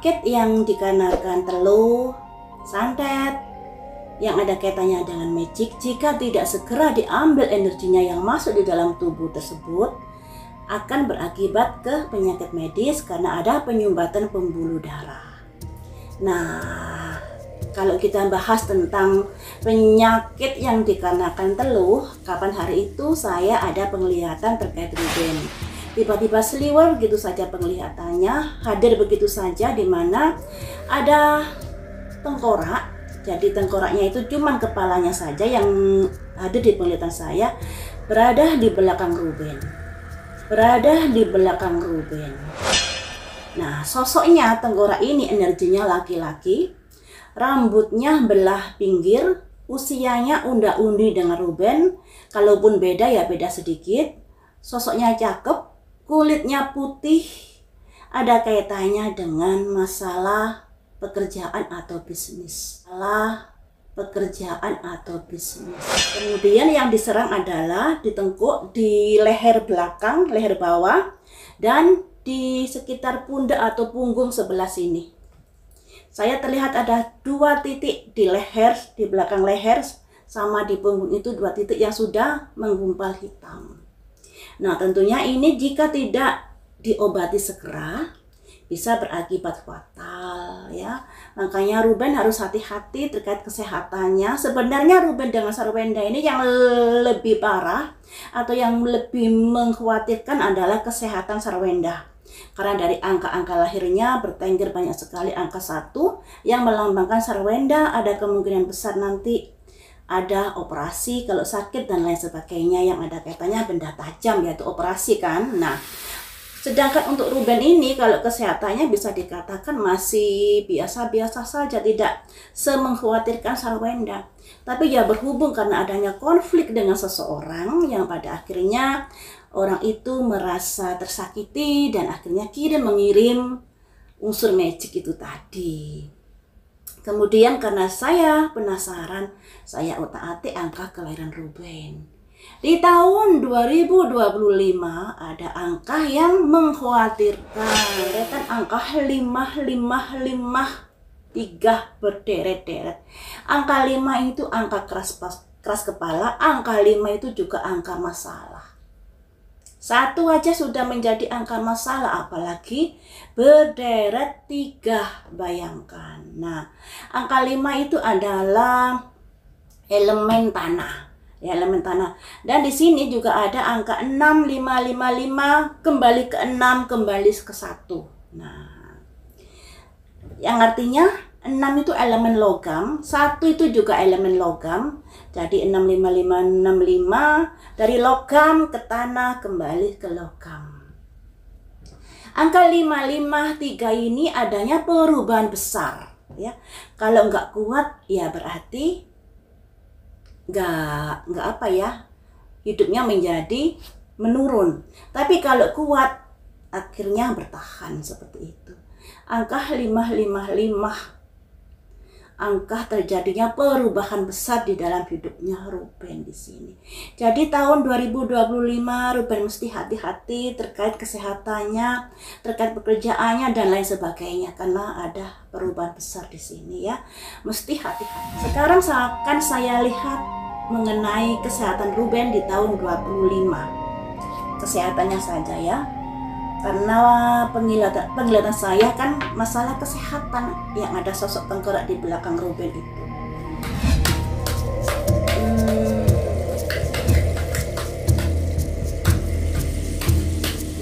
penyakit yang dikarenakan teluh, santet, yang ada kaitannya dengan magic, jika tidak segera diambil energinya yang masuk di dalam tubuh tersebut, akan berakibat ke penyakit medis karena ada penyumbatan pembuluh darah. Nah, kalau kita bahas tentang penyakit yang dikarenakan teluh, kapan hari itu saya ada penglihatan terkait Ruben. Tiba-tiba seliwer begitu saja penglihatannya, hadir begitu saja, di mana ada tengkorak. Jadi tengkoraknya itu cuman kepalanya saja yang hadir di penglihatan saya, berada di belakang Ruben. Berada di belakang Ruben. Nah, sosoknya tengkorak ini energinya laki-laki, rambutnya belah pinggir, usianya unda-undi dengan Ruben, kalaupun beda ya beda sedikit. Sosoknya cakep, kulitnya putih, ada kaitannya dengan masalah pekerjaan atau bisnis. Pekerjaan atau bisnis. Kemudian yang diserang adalah di tengkuk, di leher belakang, leher bawah, dan di sekitar pundak atau punggung sebelah sini. Saya terlihat ada 2 titik di leher, di belakang leher, sama di punggung itu 2 titik yang sudah menggumpal hitam. Nah, tentunya ini jika tidak diobati segera bisa berakibat fatal ya. Makanya Ruben harus hati-hati terkait kesehatannya. Sebenarnya Ruben dengan Sarwenda ini yang lebih parah atau yang lebih mengkhawatirkan adalah kesehatan Sarwenda. Karena dari angka-angka lahirnya bertengger banyak sekali angka 1 yang melambangkan Sarwenda, ada kemungkinan besar nanti ada operasi kalau sakit dan lain sebagainya yang ada kaitannya benda tajam, yaitu operasi kan. Nah, sedangkan untuk Ruben ini kalau kesehatannya bisa dikatakan masih biasa-biasa saja, tidak semengkhawatirkan Sarwenda. Tapi ya berhubung karena adanya konflik dengan seseorang yang pada akhirnya orang itu merasa tersakiti dan akhirnya mengirim unsur magic itu tadi. Kemudian karena saya penasaran, saya otak-atik angka kelahiran Ruben. Di tahun 2025 ada angka yang mengkhawatirkan, deretan angka 55553 berderet-deret. Angka 5 itu angka keras kepala, angka 5 itu juga angka masalah. 1 aja sudah menjadi angka masalah, apalagi berderet 3, bayangkan. Nah, angka 5 itu adalah elemen tanah. Ya, elemen tanah. Dan di sini juga ada angka 6555 kembali ke 6 kembali ke 1. Nah, yang artinya 6 itu elemen logam, 1 itu juga elemen logam. Jadi 65565 dari logam ke tanah kembali ke logam. Angka 553 ini adanya perubahan besar ya. Kalau nggak kuat ya berarti nggak apa ya, hidupnya menjadi menurun. Tapi kalau kuat akhirnya bertahan seperti itu. Angka 555, angka terjadinya perubahan besar di dalam hidupnya Ruben di sini. Jadi tahun 2025 Ruben mesti hati-hati terkait kesehatannya, terkait pekerjaannya dan lain sebagainya karena ada perubahan besar di sini ya. Mesti hati-hati. Sekarang akan saya lihat mengenai kesehatan Ruben di tahun 25. Kesehatannya saja ya. Karena penglihatan saya kan masalah kesehatan yang ada sosok tengkorak di belakang Ruben itu.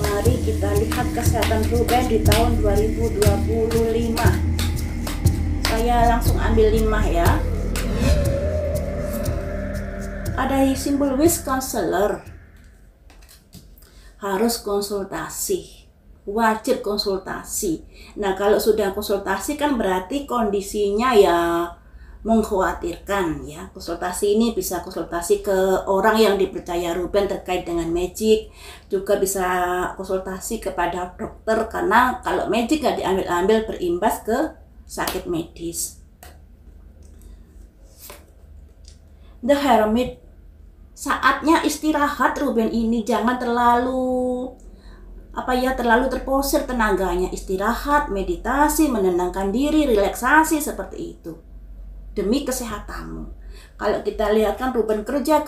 Mari kita lihat kesehatan Ruben di tahun 2025. Saya langsung ambil 5 ya. Ada simbol wish counselor. Harus konsultasi, wajib konsultasi. Nah, kalau sudah konsultasi kan berarti kondisinya ya mengkhawatirkan ya. Konsultasi ini bisa konsultasi ke orang yang dipercaya Ruben terkait dengan magic, juga bisa konsultasi kepada dokter karena kalau magic nggak diambil-ambil berimbas ke sakit medis. The Hermit. Saatnya istirahat Ruben ini, jangan terlalu terlalu terposir tenaganya. Istirahat, meditasi, menenangkan diri, relaksasi seperti itu demi kesehatanmu. Kalau kita lihat kan Ruben kerja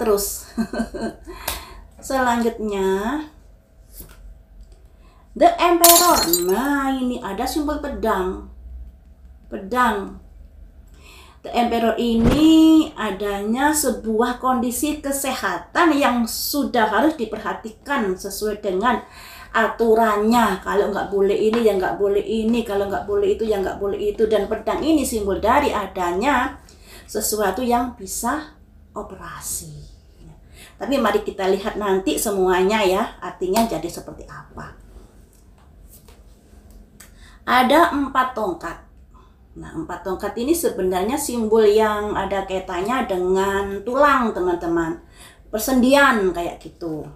terus. Selanjutnya The Emperor. Nah, ini ada simbol pedang. The Emperor ini adanya sebuah kondisi kesehatan yang sudah harus diperhatikan sesuai dengan aturannya. Kalau nggak boleh ini, ya nggak boleh ini. Kalau nggak boleh itu, ya nggak boleh itu. Dan pedang ini simbol dari adanya sesuatu yang bisa operasi. Tapi mari kita lihat nanti semuanya ya, artinya jadi seperti apa. Ada 4 tongkat. Nah, 4 tongkat ini sebenarnya simbol yang ada kaitannya dengan tulang, teman-teman. Persendian kayak gitu.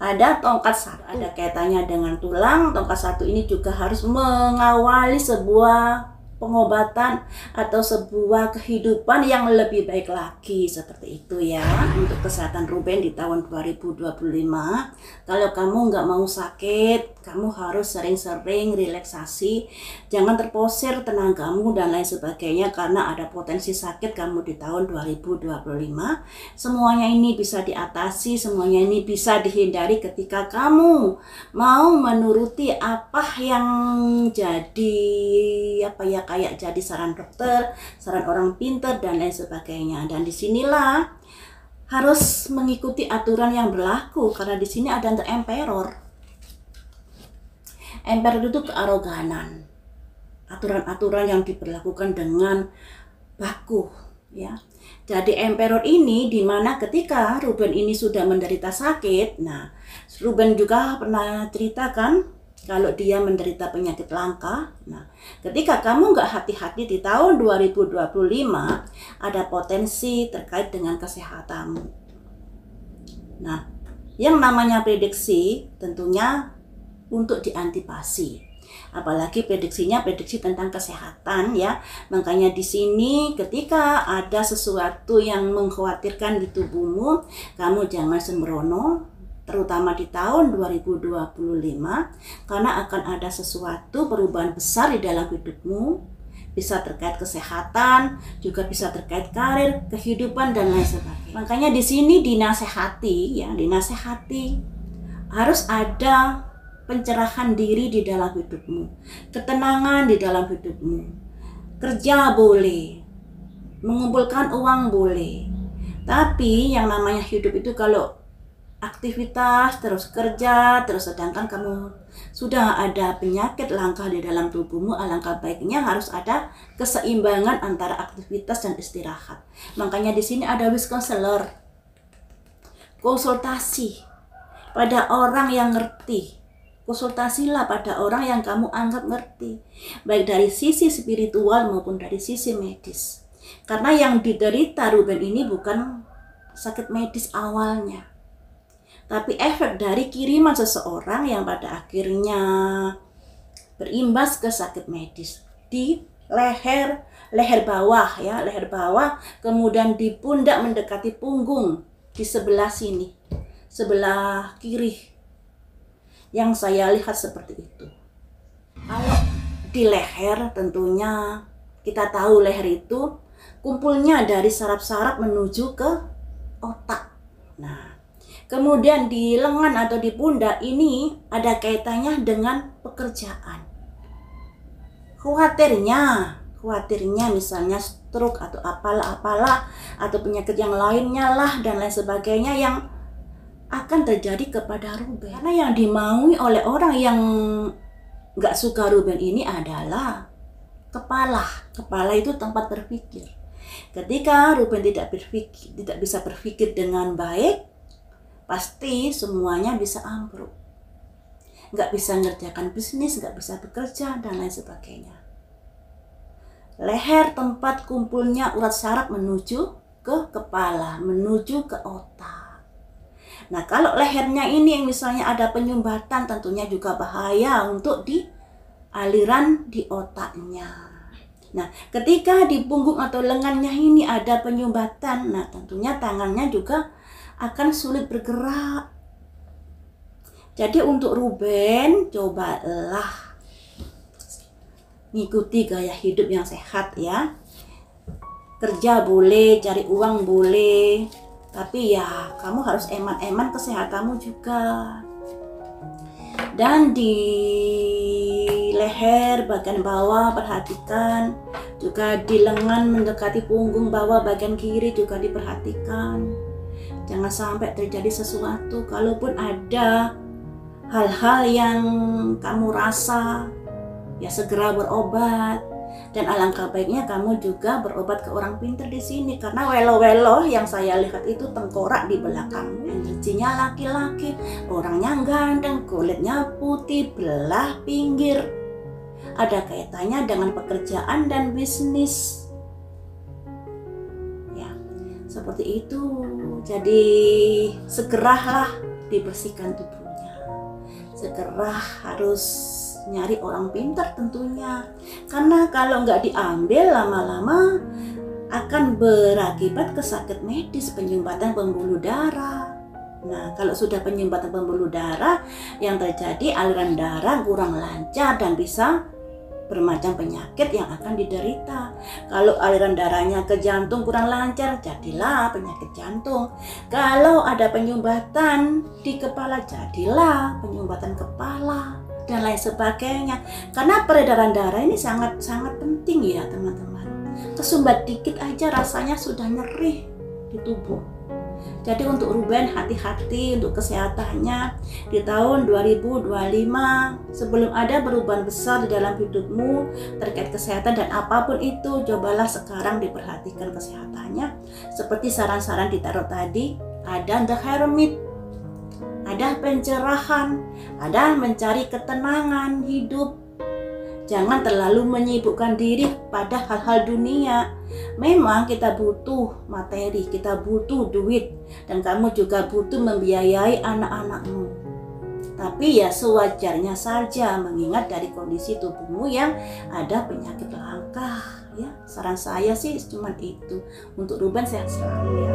Ada tongkat 1, ada kaitannya dengan tulang. Tongkat 1 ini juga harus mengawali sebuah pengobatan atau sebuah kehidupan yang lebih baik lagi, seperti itu ya. Untuk kesehatan Ruben di tahun 2025, kalau kamu nggak mau sakit, kamu harus sering-sering relaksasi, jangan terposir tenagamu dan lain sebagainya, karena ada potensi sakit kamu di tahun 2025. Semuanya ini bisa diatasi, semuanya ini bisa dihindari ketika kamu mau menuruti apa yang jadi kayak jadi saran dokter, saran orang pintar dan lain sebagainya. Dan disinilah harus mengikuti aturan yang berlaku, karena di sini ada The Emperor. Emperor itu kearoganan, aturan-aturan yang diberlakukan dengan baku, ya. Jadi Emperor ini dimana ketika Ruben ini sudah menderita sakit. Nah, Ruben juga pernah ceritakan kalau dia menderita penyakit langka. Nah, ketika kamu nggak hati-hati di tahun 2025, ada potensi terkait dengan kesehatanmu. Nah, yang namanya prediksi tentunya untuk diantisipasi. Apalagi prediksinya prediksi tentang kesehatan ya. Makanya di sini ketika ada sesuatu yang mengkhawatirkan di tubuhmu, kamu jangan sembrono, terutama di tahun 2025, karena akan ada sesuatu perubahan besar di dalam hidupmu, bisa terkait kesehatan, juga bisa terkait karir, kehidupan dan lain sebagainya. Makanya di sini dinasehati harus ada pencerahan diri di dalam hidupmu, ketenangan di dalam hidupmu. Kerja boleh, mengumpulkan uang boleh, tapi yang namanya hidup itu kalau aktivitas, terus kerja, terus sedangkan kamu sudah ada penyakit langka di dalam tubuhmu, alangkah baiknya harus ada keseimbangan antara aktivitas dan istirahat. Makanya di sini ada wis counselor, konsultasi pada orang yang ngerti. Konsultasilah pada orang yang kamu anggap ngerti, baik dari sisi spiritual maupun dari sisi medis. Karena yang diderita Ruben ini bukan sakit medis awalnya, tapi efek dari kiriman seseorang yang pada akhirnya berimbas ke sakit medis di leher bawah ya, leher bawah, kemudian di pundak mendekati punggung di sebelah sini, sebelah kiri. Yang saya lihat seperti itu. Kalau di leher tentunya kita tahu leher itu kumpulnya dari saraf-saraf menuju ke otak. Nah, kemudian di lengan atau di pundak ini ada kaitannya dengan pekerjaan. Khawatirnya misalnya stroke atau apalah atau penyakit yang lainnya lah dan lain sebagainya yang akan terjadi kepada Ruben. Karena yang dimaui oleh orang yang nggak suka Ruben ini adalah kepala. Kepala itu tempat berpikir. Ketika Ruben tidak bisa berpikir dengan baik, pasti semuanya bisa ambruk. Nggak bisa mengerjakan bisnis, nggak bisa bekerja, dan lain sebagainya. Leher tempat kumpulnya urat saraf menuju ke kepala, menuju ke otak. Nah, kalau lehernya ini yang misalnya ada penyumbatan, tentunya juga bahaya untuk di aliran di otaknya. Nah, ketika di punggung atau lengannya ini ada penyumbatan, nah tentunya tangannya juga akan sulit bergerak. Jadi untuk Ruben, cobalah ngikuti gaya hidup yang sehat ya. Kerja boleh, cari uang boleh, tapi ya kamu harus eman-eman kesehatanmu juga. Dan di leher bagian bawah perhatikan, juga di lengan mendekati punggung bawah bagian kiri juga diperhatikan. Jangan sampai terjadi sesuatu. Kalaupun ada hal-hal yang kamu rasa, ya segera berobat. Dan alangkah baiknya kamu juga berobat ke orang pintar di sini, karena welo-welo yang saya lihat itu tengkorak di belakang. Energinya laki-laki, orangnya ganteng, kulitnya putih, belah pinggir. Ada kaitannya dengan pekerjaan dan bisnis. Ya, seperti itu. Jadi segeralah dibersihkan tubuhnya. Segera harus nyari orang pintar tentunya, karena kalau nggak diambil lama-lama akan berakibat ke sakit medis, penyumbatan pembuluh darah. Nah, kalau sudah penyumbatan pembuluh darah, yang terjadi aliran darah kurang lancar dan bisa bermacam penyakit yang akan diderita. Kalau aliran darahnya ke jantung kurang lancar, jadilah penyakit jantung. Kalau ada penyumbatan di kepala, jadilah penyumbatan kepala dan lain sebagainya. Karena peredaran darah ini sangat penting ya teman-teman. Kesumbat dikit aja rasanya sudah nyeri di tubuh. Jadi untuk Ruben, hati-hati untuk kesehatannya di tahun 2025. Sebelum ada perubahan besar di dalam hidupmu terkait kesehatan dan apapun itu, cobalah sekarang diperhatikan kesehatannya. Seperti saran-saran di tarot tadi, ada The Hermit, ada pencerahan, ada mencari ketenangan hidup. Jangan terlalu menyibukkan diri pada hal-hal dunia. Memang kita butuh materi, kita butuh duit, dan kamu juga butuh membiayai anak-anakmu. Tapi ya sewajarnya saja, mengingat dari kondisi tubuhmu yang ada penyakit langka. Ya, saran saya sih cuma itu. Untuk Ruben, sehat selalu ya.